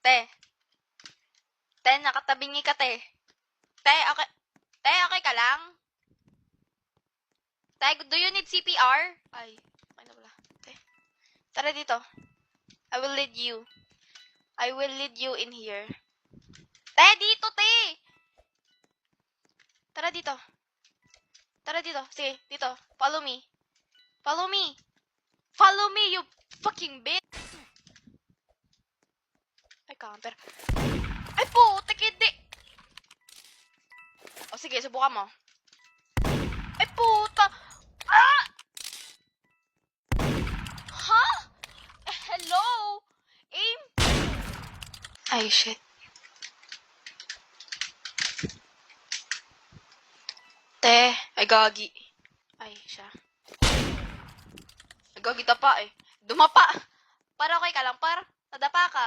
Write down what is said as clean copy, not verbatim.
Te. Te, nakatabingi ka, te. Te, okay. Te, okay ka lang? Te, do you need CPR? Ay, okay na pala. Te, tara dito. I will lead you. I will lead you in here. Te, dito, te! Tara dito. Tara dito. Sige, dito. Follow me. Follow me. Follow me, you fucking bitch! Ay, counter. Ay, putik, hindi! O, sige, subukan mo. Ay, puta! Ah! Ha? Hello? Aim? Ay, shit. Te, ay gagi. Ay, siya. Ay, gagi pa eh. Dumapa! Para okay ka lang, par. Nadapa ka.